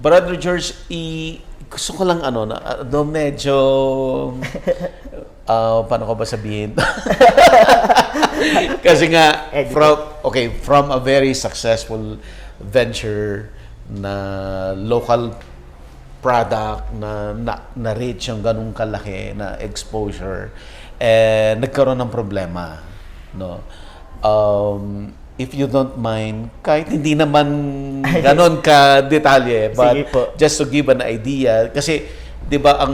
Brother George, gusto ko lang medyo paano ko ba sabihin? Kasi nga from a very successful venture na local product na reach yung ganung kalaki na exposure, nagkaroon ng problema, no? If you don't mind, kahit hindi naman ganon ka detalye, but just to give an idea, kasi 'di ba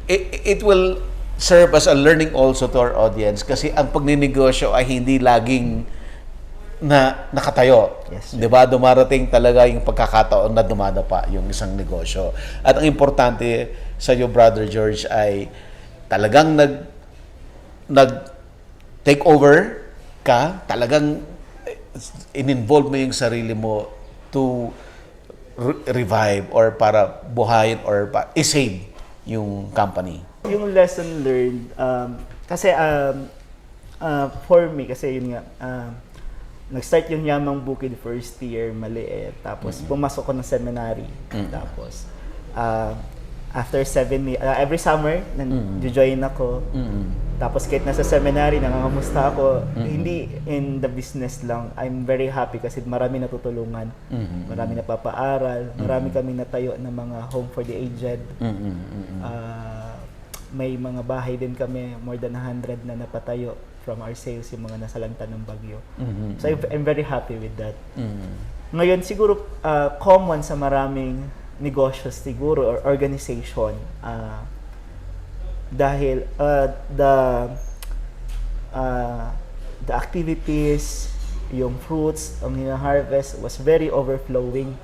it will serve as a learning also to our audience, kasi ang pagninegosyo ay hindi laging nakatayo. Yes, 'di ba? Dumarating talaga yung pagkakataon na dumadapa yung isang negosyo. At ang importante sa iyo, Brother George, ay talagang nag take over ka, talagang in-involve mo yung sarili mo to revive or para buhayin or i-save yung company. Yung lesson learned, kasi for me, kasi yun nga, nag-start yung Yamang Bukid first year, maliit. Tapos pumasok ko ng seminary. Tapos after 7 years, every summer, nag-join ako. Tapos kahit nasa seminary, nangangamusta ako. Hindi in the business lang. I'm very happy kasi marami natutulungan. Marami napapaaral. Marami kami natayo ng mga home for the aged. May mga bahay din kami, more than 100 na napatayo from our sales, yung mga nasalanta ng bagyo. So I'm very happy with that. Ngayon, siguro common sa maraming negosyo siguro or organization, dahil the activities, yung fruits, ang hina-harvest was very overflowing.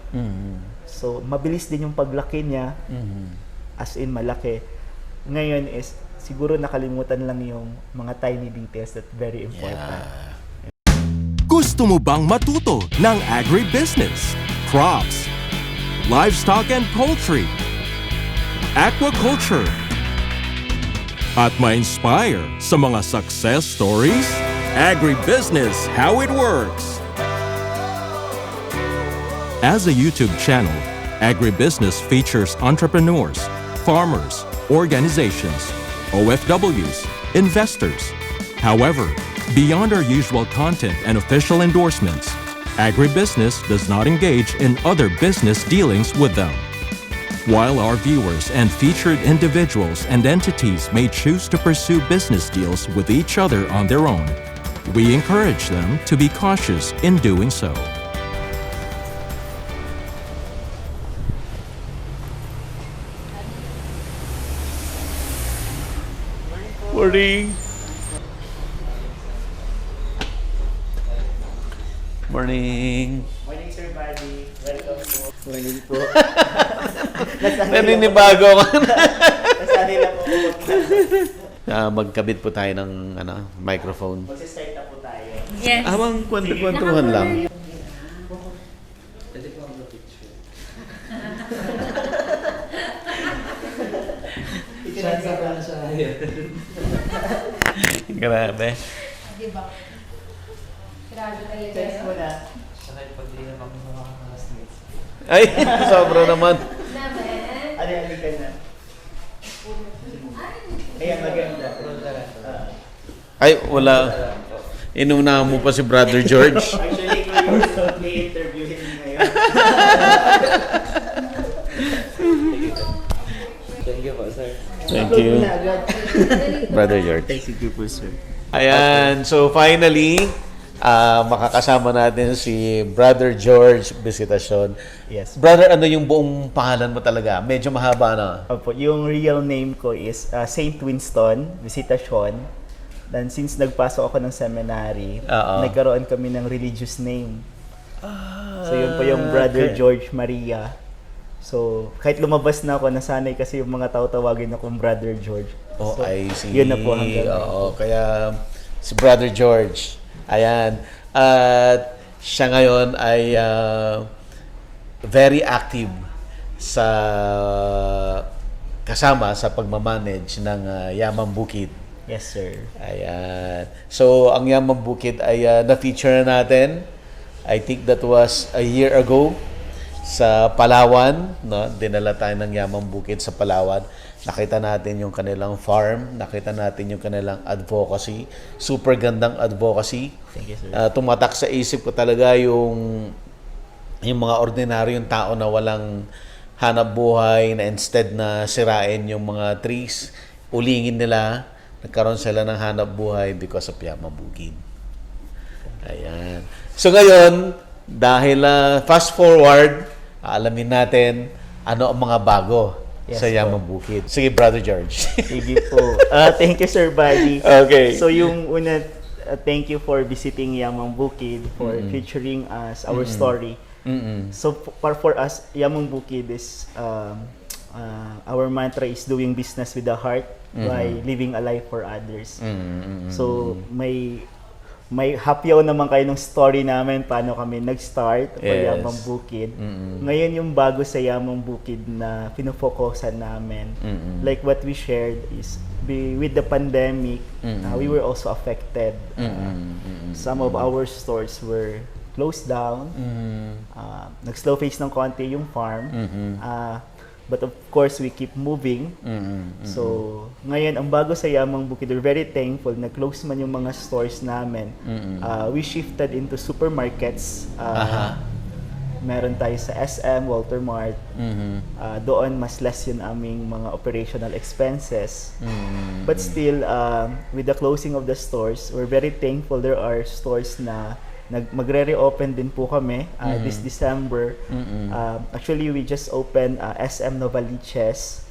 So mabilis din yung paglaki niya, as in malaki. Ngayon is siguro nakalimutan lang yung mga tiny details that very important. Gusto mo bang matuto ng agribusiness, crops, livestock and poultry, aquaculture, at ma-inspire sa mga success stories? Agribusiness, how it works! As a YouTube channel, Agribusiness features entrepreneurs, farmers, organizations, OFWs, investors. However, beyond our usual content and official endorsements, Agribusiness does not engage in other business dealings with them. While our viewers and featured individuals and entities may choose to pursue business deals with each other on their own, we encourage them to be cautious in doing so. Morning! Morning! Morning, Sir Buddy. Welcome po. Morning po. Naninibago ako. Nasanay lang po. Magkabit po tayo ng microphone. Mag-start na po tayo. Yes. Habang kwentuhan lang. Pwede po ang picture. Chance pa na siya. Grabe. Diba? Grabe kayo Chance mo kayo. na. Ay, sobra naman. Naman. Ali ka na. Ayan, maganda. Ay, wala. Inuna mo pa si Brother George. Actually, may interviewin ngayon. Thank you po, sir. Thank you, Brother George. Thank you po, sir. Ayan, so finally, makakasama natin si Brother George Visitacion. Yes. Brother, ano yung buong pangalan mo talaga? Medyo mahaba na. Opo, yung real name ko is Saint Winston Visitacion. Then since nagpasok ako ng seminary, nagkaroon kami ng religious name. So yun po yung Brother George Maria. So kahit lumabas na ako, nasanay kasi yung mga tao tawagin akong Brother George. Oh, So, I see. yun na po hanggang Oo, kaya si Brother George. Ayan. At siya ngayon ay very active sa kasama sa pagmamanage ng Yamang Bukid. Yes, sir. Ayan. So, ang Yamang Bukid ay na-feature na natin. I think that was a year ago. sa Palawan, no? Dinala tayo ng Yamang Bukid sa Palawan. Nakita natin yung kanilang farm, nakita natin yung kanilang advocacy. Super gandang advocacy. Thank you, sir. Tumatak sa isip ko talaga yung mga ordinaryong tao na walang hanap buhay, na instead na sirain yung mga trees, ulingin nila, nagkaroon sila ng hanap buhay because of Yamang Bukid. Ayan. So ngayon, dahil fast forward, alamin natin ano ang mga bago Yes, sa Yamang Bukid. Sige, Brother George. Sige po. Thank you, Sir Buddy. Okay. So yung una, thank you for visiting Yamang Bukid, for featuring us, our story. So for us, Yamang Bukid is, our mantra is doing business with the heart by living a life for others. So may hapyaw naman kayo ng story namin, paano kami nag-start for Yes. Yamang Bukid. Ngayon yung bago sa Yamang Bukid na pinofocusan namin, like what we shared is, with the pandemic, we were also affected. Some of our stores were closed down. Nag-slow phase ng konti yung farm. But of course, we keep moving. So, ngayon, ang bago sa Yamang Bukid, we're very thankful na close man yung mga stores namin. We shifted into supermarkets. Meron tayo sa SM, Walter Mart. Doon, mas less yun aming mga operational expenses. But still, with the closing of the stores, we're very thankful there are stores na magre-reopen din po kami this December. Actually, we just opened SM Novaliches.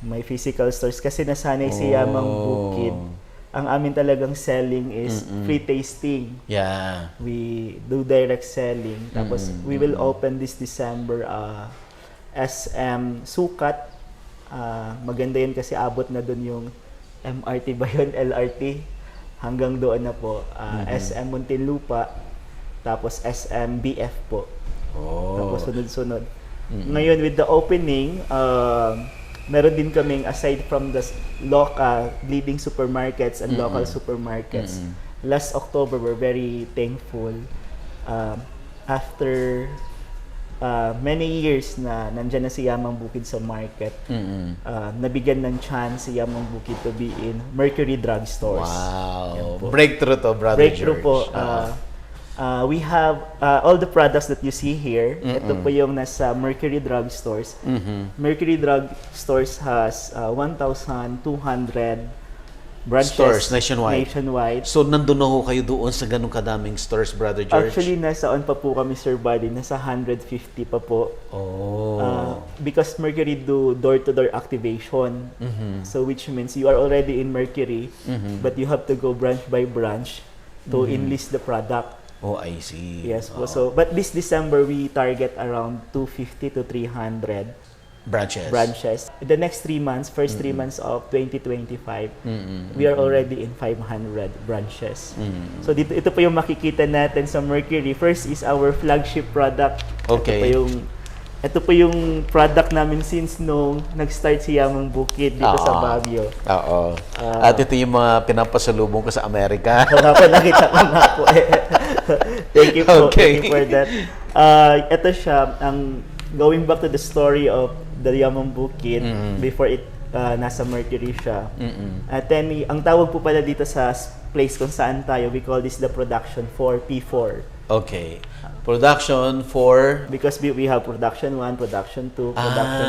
May physical stores kasi nasanay si Yamang Bukid. Ang amin talagang selling is free tasting. Yeah. We do direct selling. Tapos we will open this December SM Sukat. Maganda yun kasi abot na dun yung MRT ba yun? LRT? Hanggang doon na po. SM Muntinlupa. Tapos SM BF po. Tapos sunod-sunod. Ngayon with the opening, meron din kaming, aside from the local leading supermarkets and local supermarkets, last October we're very thankful. After many years na nandyan na si Yamang Bukid sa market, nabigyan ng chance si Yamang Bukid to be in Mercury Drugstores. Wow. Breakthrough to, Brother Breakthrough George. po. We have all the products that you see here. Ito po yung nasa Mercury Drugstores. Mercury Drugstores has 1,200 branches Stores nationwide. nationwide. So, nandun na ho kayo doon sa ganung kadaming stores, Brother George? Actually, nasa on pa po kami, Sir Buddy. Nasa 150 pa po. Because Mercury do door-to-door activation. So, which means you are already in Mercury, but you have to go branch by branch to enlist the product. Oh, I see. Yes po. So, but this December, we target around 250 to 300 branches. In the next 3 months, first 3 months of 2025, we are already in 500 branches. So, ito po yung makikita natin sa Mercury. First is our flagship product. Okay. Ito po yung product namin since nung nag-start si Yamang Bukid dito sa Baguio. Oo. At ito yung mga pinapasalubong ko sa Amerika. Wala pa, nakita ko na po eh. Thank you po. Okay. Thank you for that. Ito siya, going back to the story of the Yamang Bukid before it nasa Mercury siya. At then, ang tawag po pala dito sa place kung saan tayo, we call this the production 4, P4. Okay. Production for... Because we have production 1, production 2, production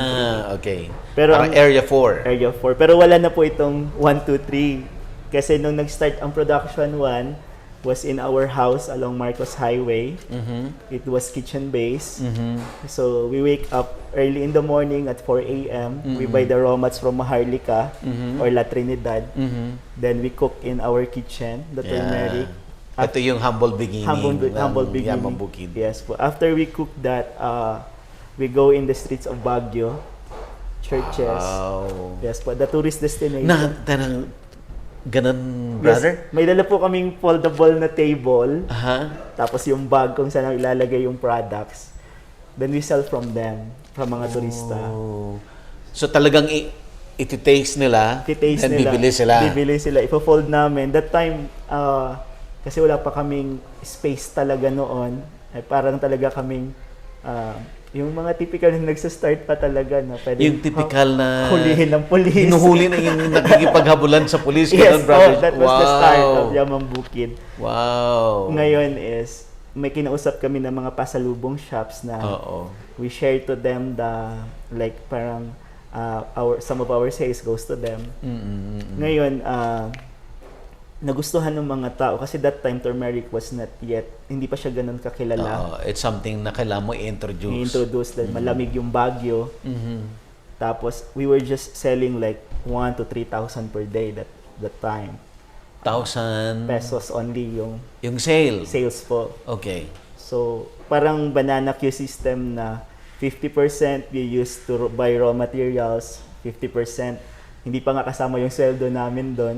3. Okay. Pero Parang area 4. Area 4. Pero wala na po itong 1, 2, 3. Kasi nung nag-start ang production 1 was in our house along Marcos Highway. It was kitchen-based. So we wake up early in the morning at 4 a.m. We buy the raw mats from Maharlika or La Trinidad. Then we cook in our kitchen, the turmeric. Ito yung humble beginning. Humble ng beginning. Yamang Bukid. Yes po. After we cook that, we go in the streets of Baguio, churches. Wow. Yes po. The tourist destination. Ganun, Yes, brother? may dala po kaming foldable na table. Aha. Tapos yung bag kung saan ilalagay yung products. Then we sell from them, from mga turista. So talagang iti-taste nila, Titaste then nila. bibili sila. Ipo-fold namin. That time, kasi wala pa kaming space talaga noon. Parang talaga kaming Yung mga typical na nagsa-start pa talaga na pwede Yung typical na hulihin ng police. hinuhuli na yung nagkikipaghabulan sa police. Yes, ganun, brother. that was the start of Yamang Bukid. Wow. Ngayon is, may kinausap kami ng mga pasalubong shops na Oo. we share to them the, like, parang, some of our sales goes to them. Ngayon, nagustuhan ng mga tao kasi that time turmeric was not yet, hindi pa siya ganun kakilala. It's something na kailangan mo i-introduce. I-introduce dahil malamig yung Baguio. Tapos, we were just selling like 1,000 to 3,000 per day that time. 1,000 Pesos only yung yung sale. sales po. Okay. So, parang banana queue system na 50% we used to buy raw materials, 50% hindi pa nga kasama yung sweldo namin doon.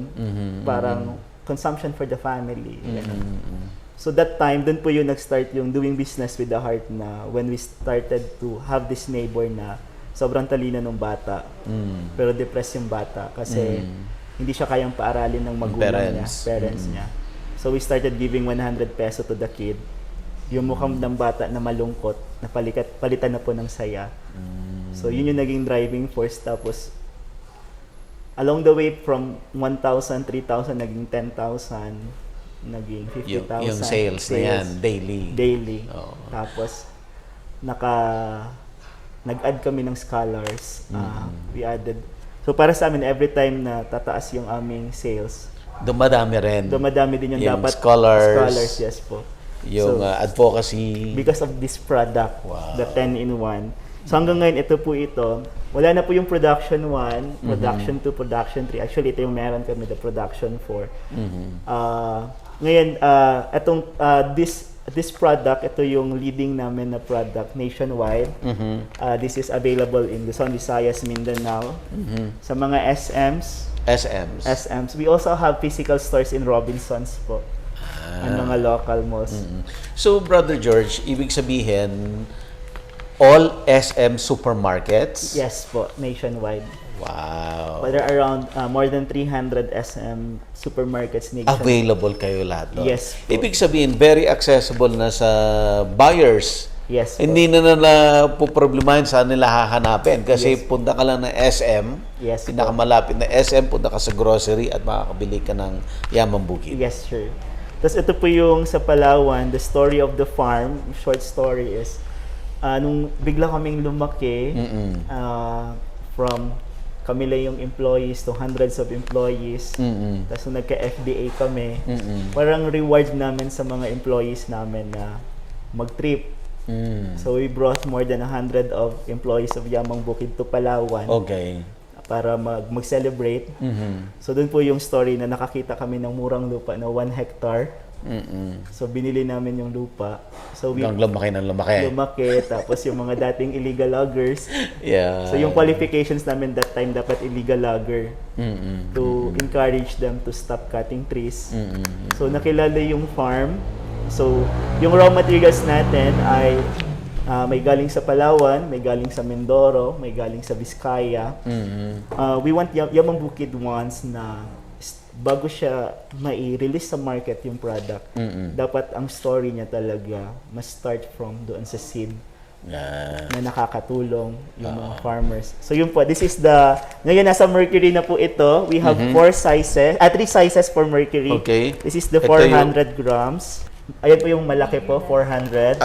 Parang consumption for the family. Ganun. So that time, doon po yung nag-start yung doing business with the heart na when we started to have this neighbor na sobrang talino ng bata, pero depressed yung bata kasi hindi siya kayang paaralin ng magulang niya, parents niya. So we started giving 100 peso to the kid. Yung mukhang ng bata na malungkot, na palitan na po ng saya. So yun yung naging driving force. Tapos along the way from 1,000, 3,000, naging 10,000, naging 50,000. Yung sales na yan, daily. Oo. Tapos nag-add kami ng scholars. We added. So para sa amin, every time na tataas yung aming sales, Dumadami rin. dumadami din yung dapat scholars, yes po. yung So, advocacy. because of this product, Wow. the 10-in-1. So hanggang ngayon, ito. Wala na po yung production 1, production 2, production 3. Actually, ito yung meron kami, the production 4. Ngayon, this product, ito yung leading namin na product nationwide. This is available in Luzon, Visayas, Mindanao. Sa mga SMs. We also have physical stores in Robinsons po. Ang mga local malls. So, Brother George, ibig sabihin, all SM supermarkets? Yes po, nationwide. Wow. But there are around more than 300 SM supermarkets nationwide. Available kayo lahat doon? Yes po. Ibig sabihin, very accessible na sa buyers. Yes po. Hindi na problemahin saan nila hahanapin. Kasi Yes. punta ka lang ng SM, Yes po. pinakamalapit na SM, punta ka sa grocery at makakabili ka ng Yamang Bukid. Yes, sure. Tapos ito po yung sa Palawan, the story of the farm. Short story is, nung bigla kaming lumaki, from kami lang yung employees to hundreds of employees. Tapos nung nagka-FDA kami, parang reward namin sa mga employees namin na mag-trip. So we brought more than 100 of employees of Yamang Bukid to Palawan Okay. para mag-celebrate. So doon po yung story na nakakita kami ng murang lupa na 1 hectare. So binili namin yung lupa. So we Hanggang lumaki. lumaki, tapos yung mga dating illegal loggers. Yeah. So yung qualifications namin that time dapat illegal logger to encourage them to stop cutting trees. So nakilala yung farm. So yung raw materials natin ay may galing sa Palawan, may galing sa Mindoro, may galing sa Vizcaya. We want Yamang Bukid wants na bago siya mai-release sa market yung product, dapat ang story niya talaga must start from doon sa seed Yeah. na nakakatulong yung mga farmers. So yun po, this is ngayon nasa Mercury na po ito. We have 3 sizes for Mercury. Okay. This is the Ito 400 grams. Ayan po yung malaki po, 400.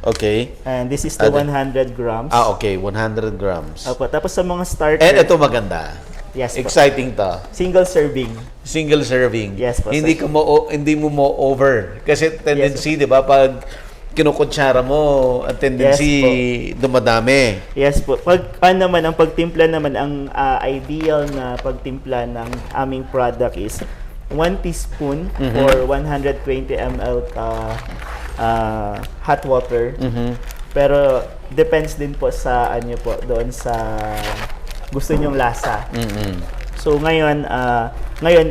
Okay. And this is the 100 grams. Okay. 100 grams. Opo, tapos sa mga starter, And ito maganda. yes po, Exciting to. single serving. Single serving. Yes po, Hindi sir. hindi mo over. Kasi tendency, 'di ba, pag kinukutsara mo, ang tendency dumadami. Yes po. Ang pagtimpla naman, ang ideal na pagtimpla ng aming product is 1 teaspoon or 120 ml hot water. Pero depends din po sa doon sa gusto nyong lasa. So ngayon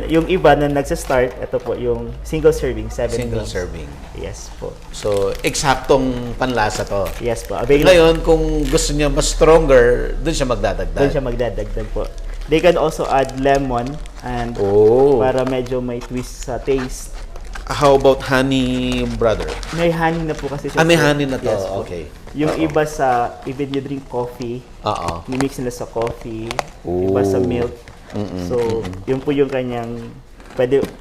yung iba na nagsa-start, ito po yung single serving, 7 Single grams. serving. Yes po. So, eksaktong panlasa to. Yes po. Available. Ngayon, kung gusto niya mas stronger, doon siya magdadagdag. Doon siya magdadagdag po. They can also add lemon and Oh. para medyo may twist sa taste. How about Honey Brother? May honey na po kasi siya. May sir. honey na to. Yes po. Okay. Yung iba sa, even you drink coffee, Oo. mimix nila sa coffee, Ooh. iba sa milk. So, yun po yung kanyang,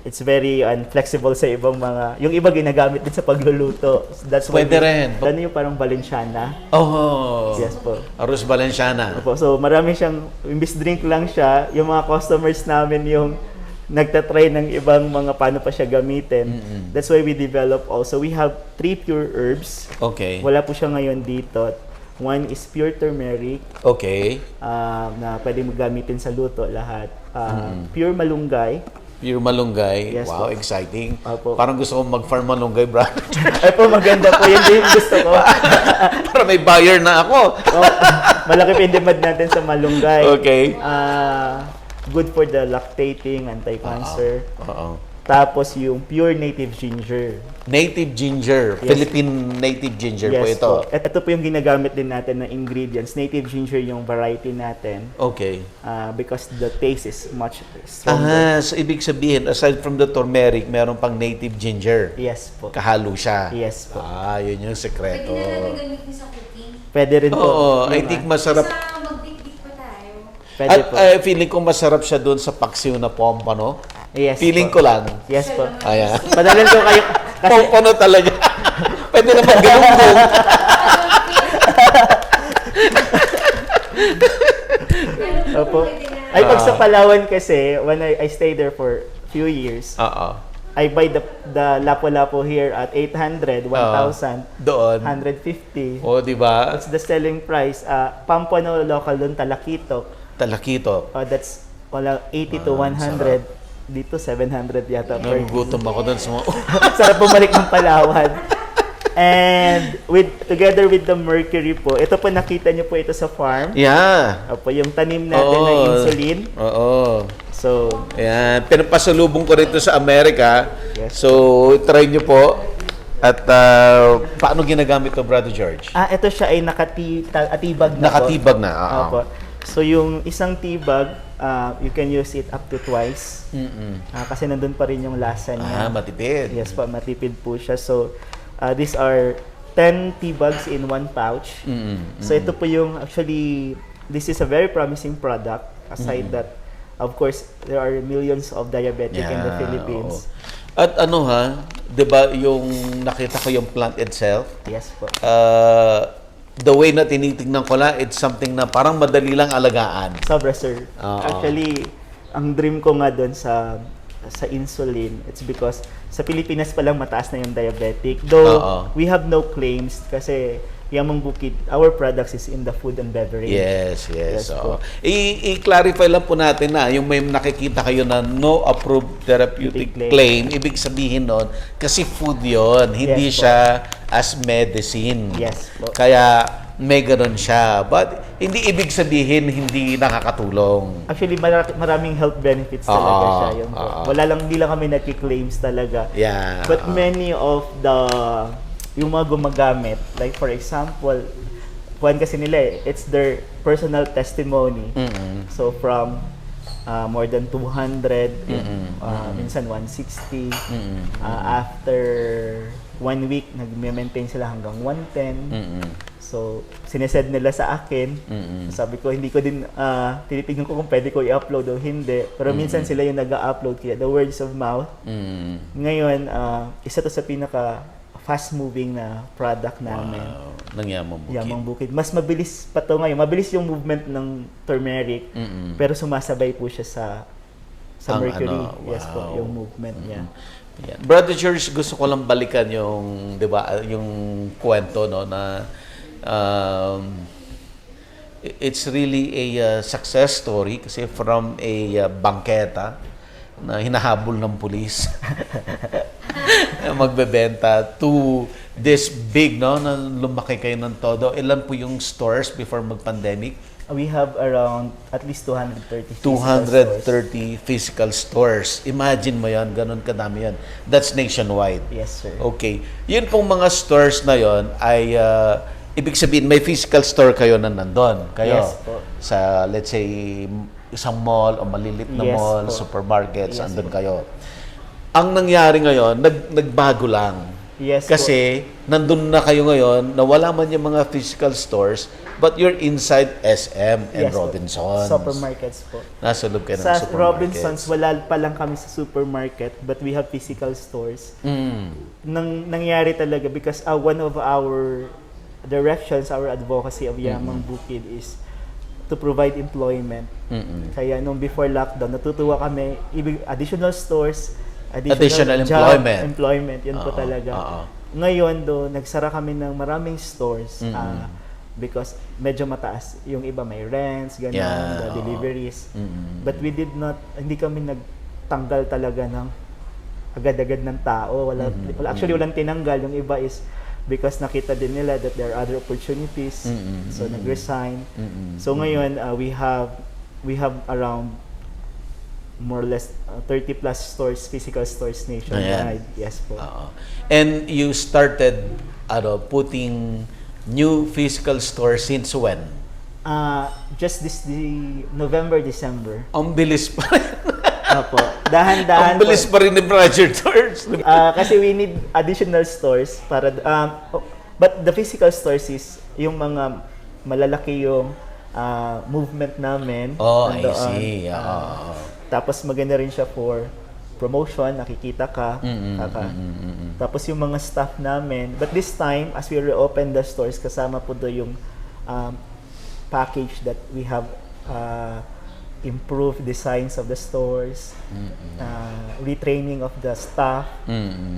it's very flexible sa ibang mga, yung iba ginagamit din sa pagluluto. That's why Pwede rin. Ano yung parang Valenciana. Oh. Yes po. Arroz Valenciana. Opo, so marami siyang, imbis drink lang siya, yung mga customers namin yung nagtatry ng ibang mga paano pa siya gamitin. That's why we develop also. We have 3 pure herbs. Okay. Wala po siya ngayon dito. One is pure turmeric, Okay. na pwede mo gamitin sa luto lahat. Pure malunggay. Pure malunggay. Yes Wow, po. exciting. Opo. Parang gusto kong mag-farm malunggay, bro. Ay po, maganda po. Yan din yung gusto ko. Para may buyer na ako. Oh, malaki pa yung demand natin sa malunggay. Okay. Good for the lactating, anti-cancer. Oo. Tapos yung pure native ginger. Native ginger. Yes. Philippine native ginger po Yes ito. po. Ito po yung ginagamit din natin na ingredients. Native ginger yung variety natin. Okay. Because the taste is much stronger. So ibig sabihin, aside from the turmeric, meron pang native ginger. Yes po. Kahalo siya. Yes po. Yun yung Pwede sekreto. na natin gamitin sa cooking. Pwede rin po. Oo, I Yung, think masarap. Sa magdikdik pa tayo. Pwede At po. feeling ko masarap siya doon sa paksiw na pompano. Yes Feeling po. ko lang. Yes po. Ayan. Padalan ko kayo. Kasi, Pompano talaga. Pwede naman galunggong. opo. Ay, pag sa Palawan kasi, when I stayed there for few years, Oo. I buy the lapo-lapo here at 800, 1,000, Doon. 150. O, di ba? That's the selling price. Pampano local doon, Talakito. Talakito. That's 80 to 100. Dito, 700 yata per Nagugutom ako doon sa mga... Sarap bumalik ng Palawan. And together with the mercury po, ito po nakita niyo po ito sa farm. Yeah. Opo, yung tanim natin ng insulin. Oo. So, Ayan. Pinapasalubong ko rito sa Amerika. Yes. So, try nyo po. At paano ginagamit to, Brother George? ito siya ay nakatibag na po. Nakatibag na. Oo. Opo. So, yung isang tibag, you can use it up to twice. Kasi nandun pa rin yung lasa niya. Matipid. Yes po, matipid po siya. So, these are 10 tea bags in one pouch. So, ito po yung, actually, this is a very promising product. Aside that, of course, there are millions of diabetic in the Philippines. Oo. At ano ha, di ba yung nakita ko yung plant itself, Yes po. the way na tinitingnan ko lang, it's something na parang madali lang alagaan. Sobra, sir. Oo. Actually, ang dream ko nga doon sa insulin, it's because sa Pilipinas pa lang mataas na yung diabetic. Though, Oo. we have no claims kasi Yamang Bukid, our products is in the food and beverage. Yes. Yes Oo. po. I-clarify lang po natin na yung may nakikita kayo na no approved therapeutic claim, ibig sabihin nun, kasi food yon, hindi Yes po. siya as medicine. Yes po. Kaya may ganun siya. But hindi ibig sabihin hindi nakakatulong. Actually, maraming health benefits talaga siya. Yun po. Hindi lang kami nagki-claims talaga. Yeah. But many of yung mga gumagamit, like for example, kuhan kasi nila it's their personal testimony. So from more than 200, minsan 160. After 1 week, nag-maintain sila hanggang 110. So, sinesend nila sa akin. Sabi ko, hindi ko din, tinitignan ko kung pwede ko i-upload o hindi. Pero minsan sila yung nag-upload, kaya the words of mouth. Ngayon, isa to sa pinaka fast-moving na product namin. Wow. Ng Yamang Bukid. Yamang Bukid. Mas mabilis pa to ngayon. Mabilis yung movement ng turmeric, pero sumasabay po siya sa Ang mercury. ano, Yes po, wow. yung movement niya. Yan. Brother George, gusto ko lang balikan yung, 'di ba, yung kwento no na it's really a success story kasi from a bangketa na hinahabol ng pulis magbebenta to this big no na lumaki kayo ng todo. Ilan po yung stores before mag-pandemic? We have around at least 230 230 physical stores. Imagine mo yan, ganun kadami yan. That's nationwide. Yes, sir. Okay. Yun pong mga stores na yon ay ibig sabihin may physical store kayo na nandun. Kayo Yes po. sa let's say isang mall o malilit na Yes mall, po. supermarkets, Yes andun po. kayo. Ang nangyari ngayon, nagbago lang. Yes Kasi nandun na kayo ngayon na wala man yung mga physical stores, but you're inside SM and Yes po. Robinsons. Supermarkets po. Nasa loob kayo ng Sa supermarkets. Robinsons, wala pa lang kami sa supermarket, but we have physical stores. Nangyari talaga because one of our directions, our advocacy of Yamang Bukid is to provide employment. Kaya nung before lockdown, natutuwa kami, additional stores, Additional job, employment. yun po Oo, talaga. oo. Ngayon nagsara kami ng maraming stores because medyo mataas. Yung iba may rents, ganun, Yeah, the oo. deliveries. But we did not, hindi kami nagtanggal talaga ng agad-agad ng tao. Actually, walang tinanggal. Yung iba is because nakita din nila that there are other opportunities. So, nag-resign. So, ngayon, we have around more or less 30 plus stores, physical stores nationwide. Yes po. Oo. And you started putting new physical stores since when? Just the November, December. Ang bilis pa rin. Opo. Dahan-dahan Ang bilis po. pa rin ni Project Tours. Kasi we need additional stores para but the physical stores is yung mga malalaki yung movement namin. Oh, I nandoon. see. Tapos maganda rin siya for promotion, nakikita ka. Tapos yung mga staff namin. But this time, as we reopen the stores, kasama po doon yung package that we have improved designs of the stores, retraining of the staff.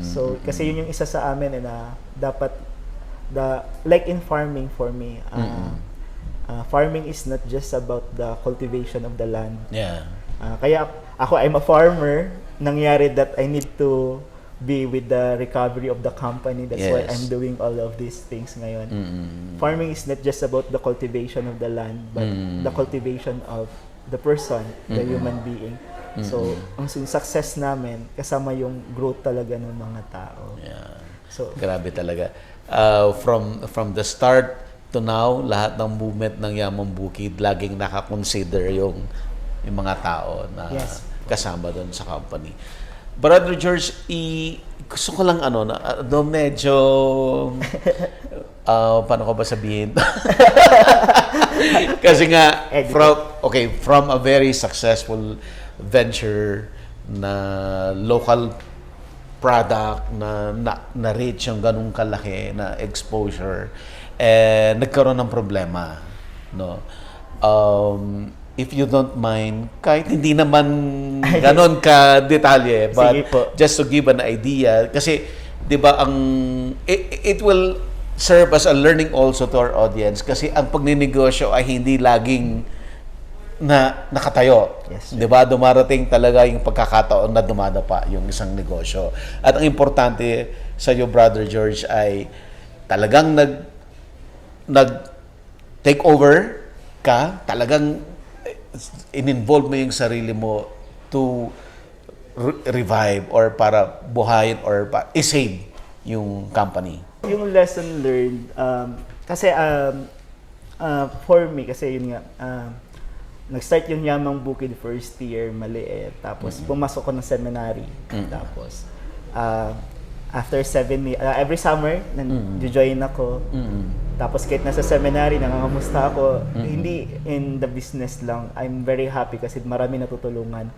So, kasi yun yung isa sa amin na dapat, like in farming for me, farming is not just about the cultivation of the land. Yeah. Kaya ako, I'm a farmer. Nangyari that I need to be with the recovery of the company. That's why Yes. I'm doing all of these things ngayon. Farming is not just about the cultivation of the land, but the cultivation of the person, the human being. So, ang success namin, kasama yung growth talaga ng mga tao. Yeah. So, Grabe talaga. From the start to now, lahat ng movement ng Yamang Bukid, laging nakakonsider yung mga tao na Yes. kasama doon sa company. Brother George, gusto ko lang medyo paano ko ba sabihin? Kasi nga from a very successful venture na local product na reach yung ganung kalaki na exposure, nagkaroon ng problema, no? If you don't mind, kahit hindi naman ganon ka detalye, but Sige po. just to give an idea, kasi 'di ba it will serve as a learning also to our audience, kasi ang pagninegosyo ay hindi laging nakatayo. Yes, sir. 'Di ba? Dumarating talaga yung pagkakataon na dumadapa yung isang negosyo. At ang importante sa iyo, Brother George, ay talagang nag take over ka, talagang in-involve mo yung sarili mo to revive or para buhayin or i-save yung company. yung lesson learned, kasi for me, kasi yun nga, nag-start yung Yamang Bukid first year, maliit. Tapos pumasok ko ng seminary. Tapos after 7 years, every summer, nag-join ako. Tapos kahit nasa seminary, nangangamusta ako. Hindi in the business lang. I'm very happy kasi marami natutulungan.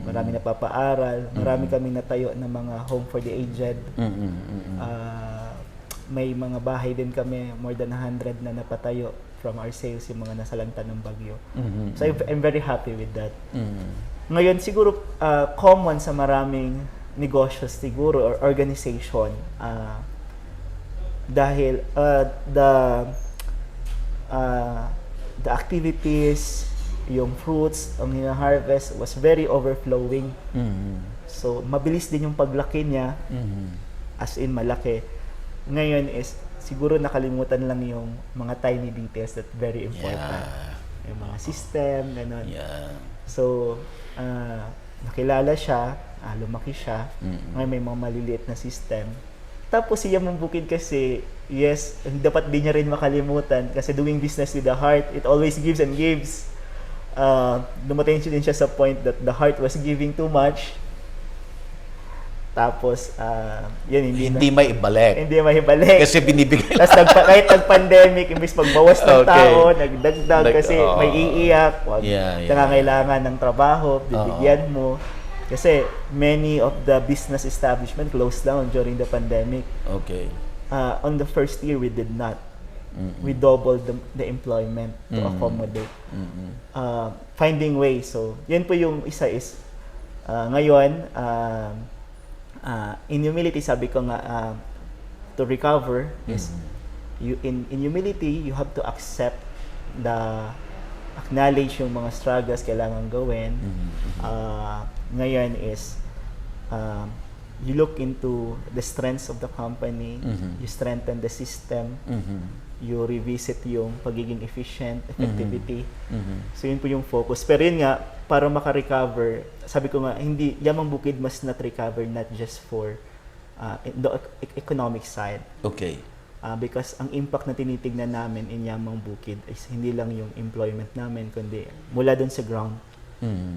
Marami napapaaral. Marami kami natayo ng mga home for the aged. May mga bahay din kami, more than 100 na napatayo from our sales, yung mga nasalanta ng bagyo. So I'm very happy with that. Ngayon, siguro common sa maraming negosyo siguro or organization, dahil the activities, yung fruits, ang hina-harvest was very overflowing. So mabilis din yung paglaki niya, as in malaki. Ngayon is siguro nakalimutan lang yung mga tiny details that very important. Yung mga system, gano'n. So, nakilala siya, lumaki siya. Ngayon may mga maliliit na system. Tapos si Yamang Bukid kasi, yes, dapat din niya rin makalimutan kasi doing business with the heart, it always gives and gives. Dumating din siya sa point that the heart was giving too much. Tapos, yun, Hindi maibalik. hindi mahibalik. Kasi binibigay Tapos kahit nag-pandemic, imbis magbawas ng Okay. tao, nagdagdag kasi Oo. may iiyak, wag Yeah. nangangailangan ng trabaho, bibigyan mo. Kasi many of the business establishment closed down during the pandemic. Okay. On the first year, we did not. We doubled the employment to accommodate. Finding ways. So, yun po yung isa is, ngayon, in humility, sabi ko nga, to recover is, you in humility, you have to accept acknowledge yung mga struggles kailangan gawin. Ngayon is, you look into the strengths of the company, you strengthen the system, you revisit yung pagiging efficient, effectivity. So yun po yung focus. Pero yun nga, para maka-recover, sabi ko nga, hindi, Yamang Bukid must not recover not just for the economic side. Okay. Because ang impact na tinitignan namin in Yamang Bukid is hindi lang yung employment namin, kundi mula dun sa ground.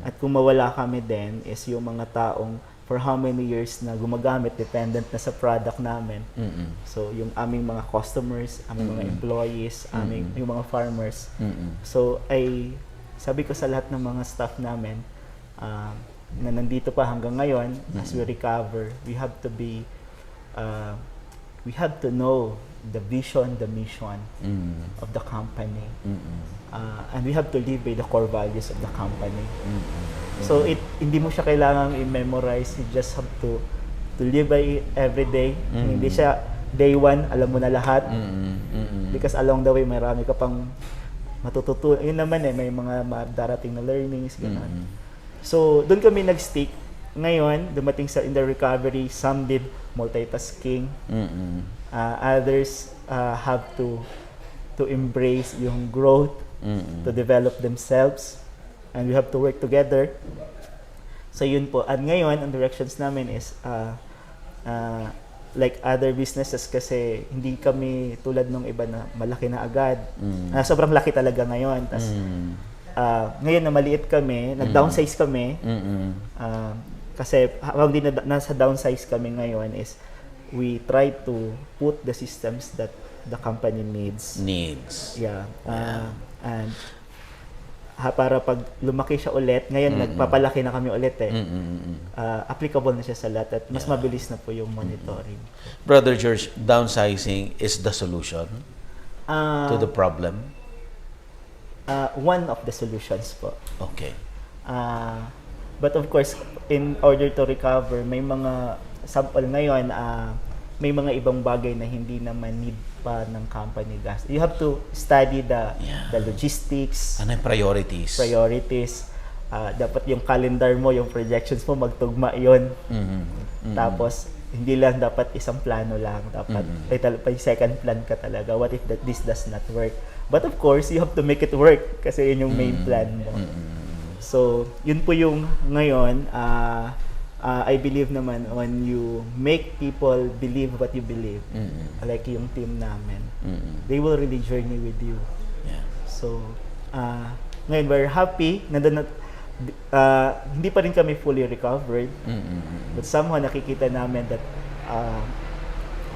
At kung mawala kami din is yung mga taong for how many years na gumagamit, dependent na sa product namin. So, yung aming mga customers, aming mga employees, yung mga farmers. So, sabi ko sa lahat ng mga staff namin na nandito pa hanggang ngayon, as we recover, we have to know the vision, the mission of the company. And we have to live by the core values of the company. So hindi mo siya kailangang i-memorize, you just have to live by it every day. Hindi siya day one, alam mo na lahat. Because along the way, marami ka pang matututunan. Yun naman may mga darating na learnings, gano'n. So doon kami nag-stick. Ngayon, dumating in the recovery, some did multitasking. Others have to embrace yung growth, to develop themselves, and we have to work together. So yun po. At ngayon, ang directions namin is like other businesses, kasi hindi kami tulad nung iba na malaki na agad. Sobrang laki talaga ngayon. Tas, ngayon na maliit kami, nag-downsize kami. Kasi habang nasa downsize kami ngayon is we try to put the systems that the company needs. Yeah. And para pag lumaki siya ulit, ngayon nagpapalaki na kami ulit applicable na siya sa lahat at mas mabilis na po yung monitoring. Brother George, downsizing is the solution to the problem? One of the solutions po. Okay. But of course, in order to recover, may mga sample ngayon, may mga ibang bagay na hindi naman need pa ng company gas. You have to study the logistics. Ano yung priorities? Dapat yung calendar mo, yung projections mo, magtugma yun. Tapos, hindi lang dapat isang plano lang. Dapat may second plan ka talaga. What if this does not work? But of course, you have to make it work kasi yun yung main plan mo. So, yun po yung ngayon. I believe naman when you make people believe what you believe, like yung team namin, they will really journey with you. Yeah. So, ngayon we're happy. Hindi pa rin kami fully recovered, but somehow nakikita namin that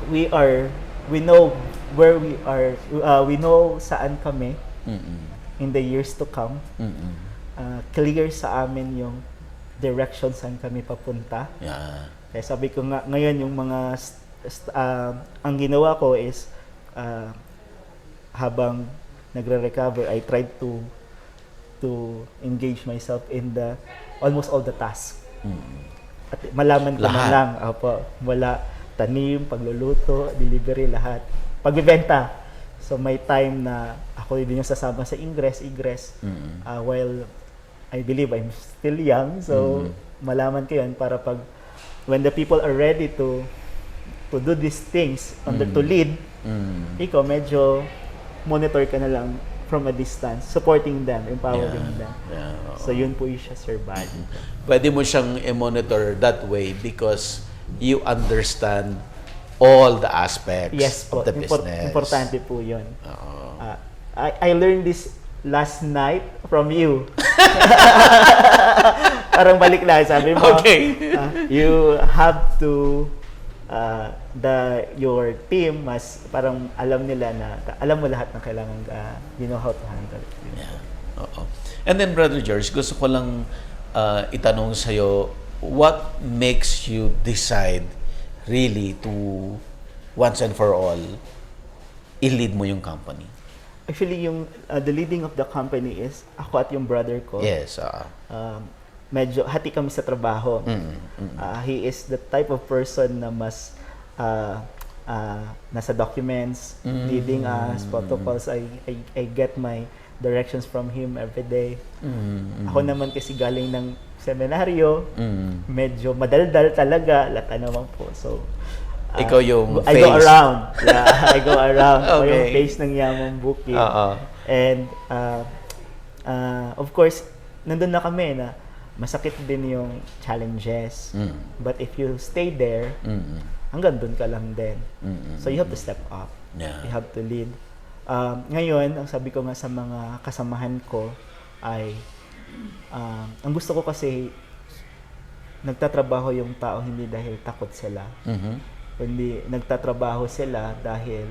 we know where we are, we know saan kami in the years to come. Clear sa amin yung direction saan kami papunta. Yeah. Kaya sabi ko nga, ngayon yung mga, ang ginawa ko is, habang nagre-recover, I tried to engage myself in almost all the tasks. At malaman ko na lang, wala tanim, pagluluto, delivery, lahat. Pagbibenta. So may time na ako din yung sasama sa egress, while I believe I'm still young, so malaman ko yan para when the people are ready to do these things, to lead, ikaw medyo monitor ka na lang from a distance, supporting them, empowering them. Yeah. So yun po yung siya, Sir Buddy. Pwede mo siyang i-monitor that way because you understand all the aspects of the business. Importante po yun. I learned this last night from you. Parang balik lang, sabi mo. Okay. you have to your team mas parang alam nila na alam mo lahat ng kailangan you know how to handle it. Yeah. Oo. And then, Brother George, gusto ko lang itanong sa'yo, what makes you decide really to, once and for all, i-lead mo yung company? Actually, yung the leading of the company is ako at yung brother ko. Yes. Medyo hati kami sa trabaho. He is the type of person na mas nasa documents, leading us, protocols. I get my directions from him every day. Ako naman kasi galing ng seminaryo, medyo madaldal talaga, lata naman po. So, ikaw yung I face. go around. Yeah, I go around. Ako Okay. yung face ng Yamang Bukid. And, of course, nandun na kami na masakit din yung challenges. But if you stay there, hanggang dun ka lang din. So you have to step up. Yeah. You have to lead. Ngayon, ang sabi ko nga sa mga kasamahan ko ay, ang gusto ko kasi nagtatrabaho yung tao hindi dahil takot sila. Kundi nagtatrabaho sila dahil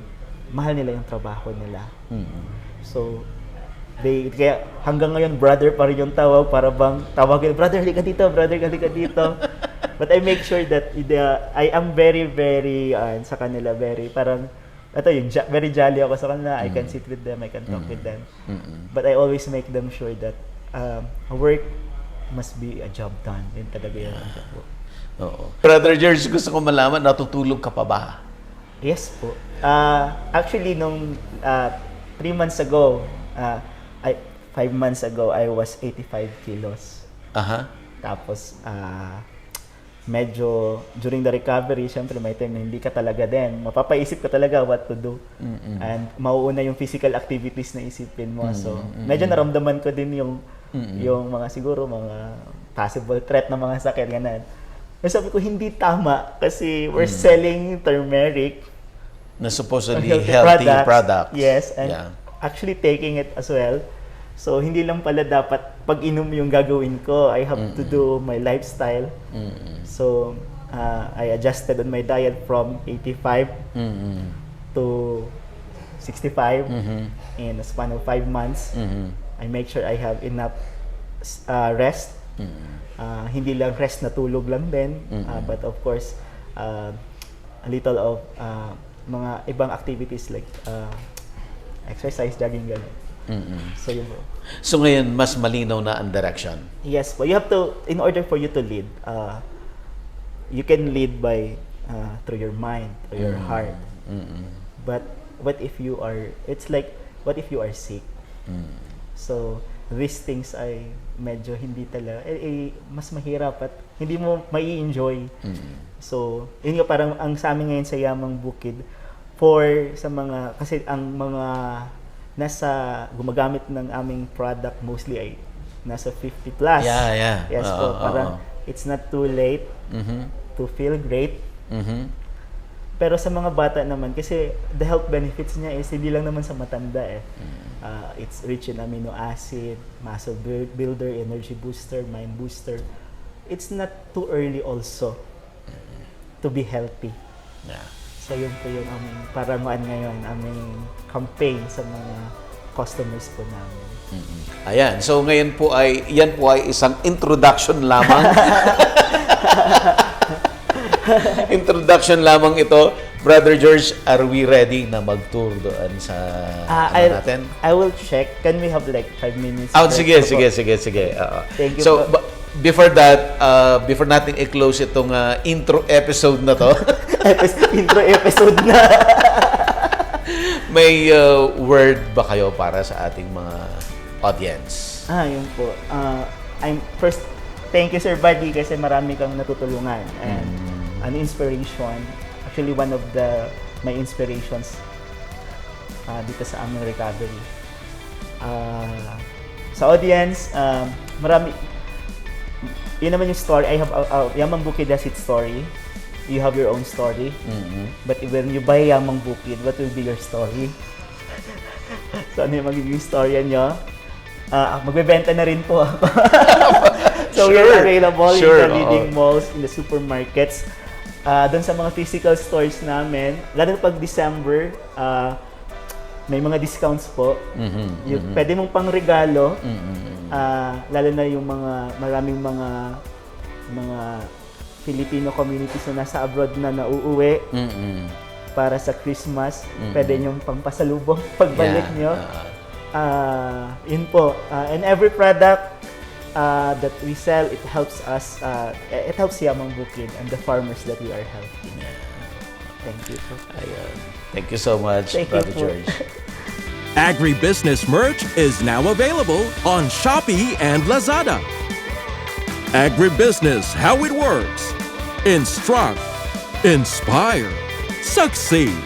mahal nila yung trabaho nila. So, kaya hanggang ngayon, brother pa rin yung tawag, para bang tawagin, brother, halika dito, brother, halika dito. But I make sure that I am very, very, sa kanila, very, parang, very jolly ako sa kanila. I can sit with them, I can talk with them. But I always make them sure that work must be a job done. Yun talaga yun ang job ko. Oo. Brother George, gusto ko malaman, natutulog ka pa ba? Yes po. Actually, nung 3 months ago, 5 months ago, I was 85 kilos. Tapos, medyo during the recovery, syempre may time na hindi ka talaga din. Mapapaisip ka talaga what to do. And mauuna yung physical activities na isipin mo. So, medyo naramdaman ko din yung mga siguro, mga possible threat na mga sakit. Ganun. Pero sabi ko, hindi tama kasi we're selling turmeric. Na supposedly healthy products. Yes, and actually taking it as well. So, hindi lang pala dapat pag-inom yung gagawin ko. I have to do my lifestyle. So, I adjusted on my diet from 85 to 65 in a span of 5 months. I make sure I have enough rest. Hindi lang rest na tulog lang din. But of course, a little of mga ibang activities like exercise, jogging, gano'n. So, yun po. So ngayon, mas malinaw na ang direction. Yes po. You have to, in order for you to lead, you can lead by, through your mind, through your heart. But what if you are, it's like, what if you are sick? So, these things ay medyo hindi talaga, mas mahirap at hindi mo mai-enjoy. So, yun nga parang ang sa amin ngayon sa Yamang Bukid, sa mga, kasi ang mga gumagamit ng aming product mostly ay nasa 50 plus. Yeah. Yes po, parang it's not too late to feel great. Pero sa mga bata naman, kasi the health benefits niya is hindi lang naman sa matanda eh. It's rich in amino acid, muscle builder, energy booster, mind booster. It's not too early also to be healthy. Yeah. So yun po yung aming paranguan ngayon, aming campaign sa mga customers po namin. Ayan. So ngayon po yan po ay isang introduction lamang. Introduction lamang ito. Brother George, are we ready na mag-tour doon sa natin? I will check. Can we have like 5 minutes? Sige. Thank you so, po. before that, before natin i-close itong intro episode na to, intro episode na. may word ba kayo para sa ating mga audience? Yun po. First, thank you Sir Buddy kasi marami kang natutulungan and an inspiration. Actually, one of my inspirations dito sa aming recovery. Sa audience, marami. Yun naman yung story. I have Yamang Bukid has its story. You have your own story. But when you buy Yamang Bukid, what will be your story? So ano yung magiging storya nyo? Magbebenta na rin po ako. So we're available Sure, in the leading oo. malls, in the supermarkets, doon sa mga physical stores namin. Lalo na pag December, may mga discounts po. Yung, pwede mong pang regalo, lalo na yung maraming mga Filipino communities na nasa abroad na nauuwi para sa Christmas. Pwede nyong pangpasalubong pagbalik nyo. Yun po. And every product that we sell, it helps us, it helps Yamang Bukid and the farmers that we are helping. Thank you po. Ayun. Thank you so much, Thank you Brother po. George. Agribusiness merch is now available on Shopee and Lazada. Agribusiness, how it works. Instruct, inspire, succeed.